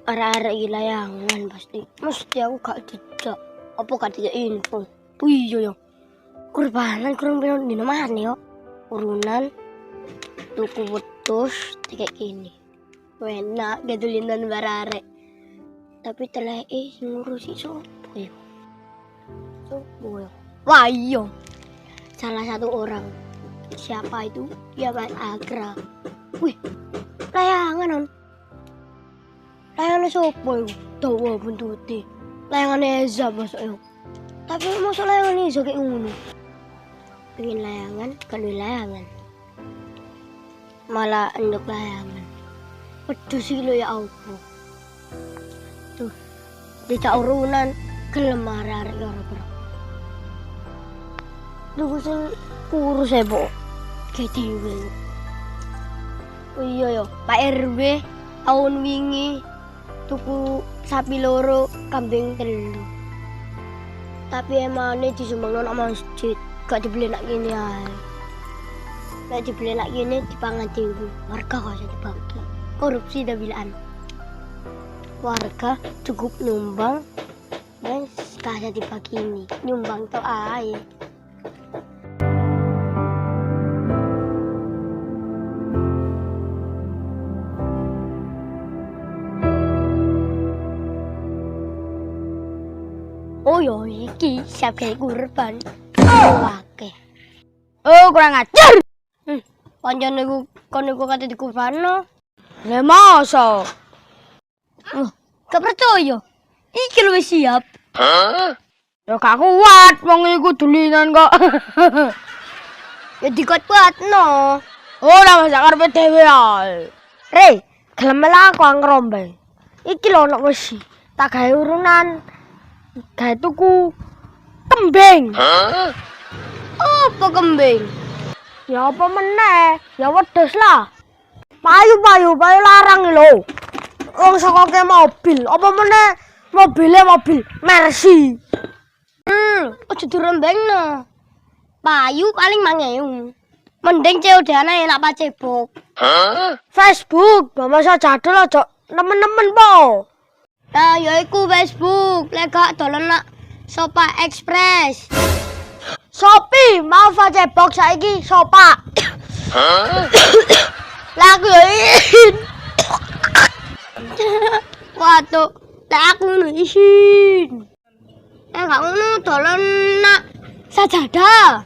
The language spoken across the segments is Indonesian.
arek-arek iki layangan pasti. Mesti aku gak dijak. Apa gak dijak info? Iya yo. Kurbanan kurang piro dino maneh yo. Urunan tuku wedhus kayak gini. Enak gedulinan bararek. Tapi teleke sing ngurusi sopo yo? Sopo yo? Wah iya. Salah satu orang. Siapa itu? Ya Pak Agra. Wih, layangan on. Layangan sopo yo? Dawa bentuti. Layangan Eza masuk yo. Tapi masuk layangan Eza kayak ngono. Pengen layangan, kan layangan. Malah endok layangan. Waduh sih lo ya Allah. Tuh, dicak urunan gelem arek-arek gara-gara. Duh sing kurus e, Bo. Gedhe. Oh iya yo, Pak RW tahun wingi tuku sapi loro, kambing 3. Tapi emane disumbangno nang masjid, gak dibeli nak gini ae. Nek dibeli nak gini dipangan dhewe. Warga gak usah dibagi. Korupsi dah bilaan. Warga cukup nyumbang dan gak usah dibagi ini. Nyumbang to ae. Oh yo iki siap kayak kurban. Oke. Oh kurang ajar. Pancen niku kon niku kate dikurbano. Lah masa? Oh, gak percaya. Iki lho wis siap. Ya gak kuat wong iku dulinan kok. Ya dikuat-kuatno. Ora masak karepe dhewe ae. Re, gelem aku ngrombe. Iki lho ono wesi. Tak gawe urunan. Gawe tuku kembing. Apa kembing? Ya apa meneh? Ya wedhus lah. Payu larang lho. Wong saka ke mobil, apa meneh mobil Mercy. Aja dirembengno. Payu paling 5.000. Mending COD-an ae nak pacebok. Facebook, masa jadul aja nemen-nemen po. Nah, ya iku Facebook, lek gak dolen nak Sopa Express. Shopee, mau Facebook saiki Sopa. Lagu ya isin. Waduh, lek aku ngono isin. Gak ngono dolen nak sajadah.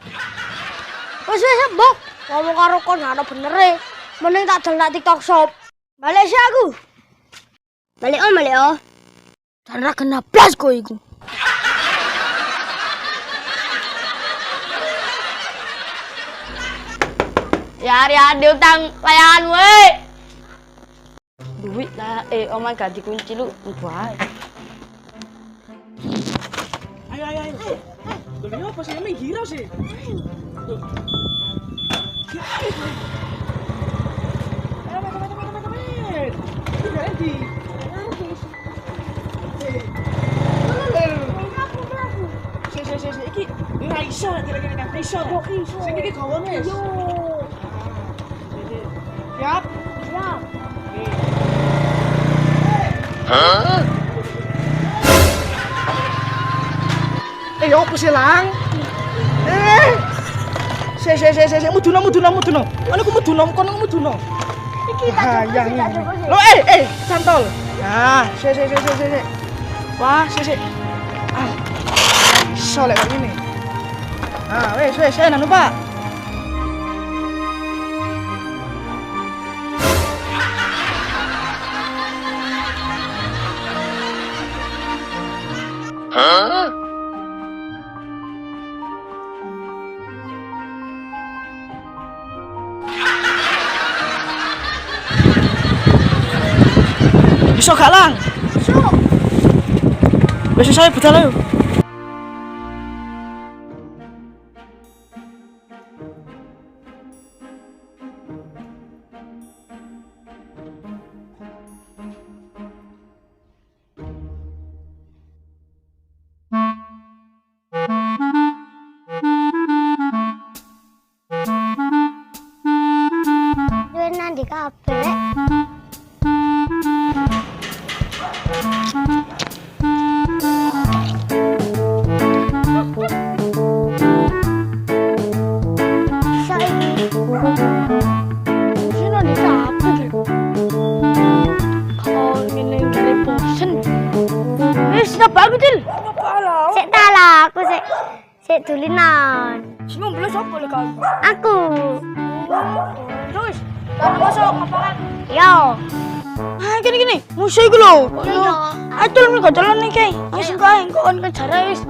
Wis mbok, ngomong karo kon ana benere. Mending tak delok TikTok Shop. Balik sih aku. Balik oh. Karena kena blas kok iku. Ya hari utang layangan weh. Duit lah, oh my god dikunci lu, bae. Ayo. Dulu apa sih emang hero sih? Iki ora iso kira-kira ora iso. Sing iki gawane wis. Siap. Hah? Opo sih lang? Muduno. Ana ku muduno, kono muduno. Iki tak Lo santol. Nah, Wah, solek kok ini. Ah, wes, jangan lupa. Bisa gak lang? Bisa. Wes saya budal ayo. Nanti kabeh. Sik tulinan. Semua belum sopo lho kau. Aku. Terus, kalau masuk lapangan. Yo. Ah, gini. Musuh iku lho. Iya. Ayo tolong kau jalan nih kae. Langsung kae kau on kejar wis.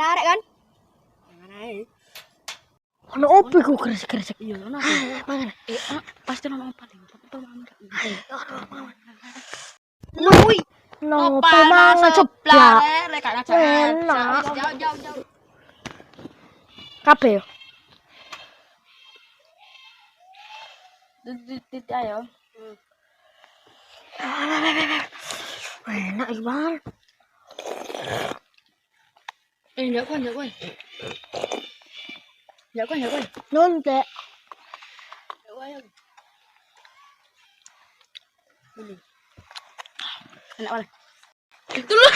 Arek kan? Arek. Ono opo iku kresek-kresek? Iya, ono. Mangan. Pasti ono paling. Lui. No, mangan ceblak. Lek gak Enak. Jauh. Kabeh yo. Dit ayo. Enak iki, Bang. Enggak kau. Nonte. Ayo. Ini. Enak banget. Dulu.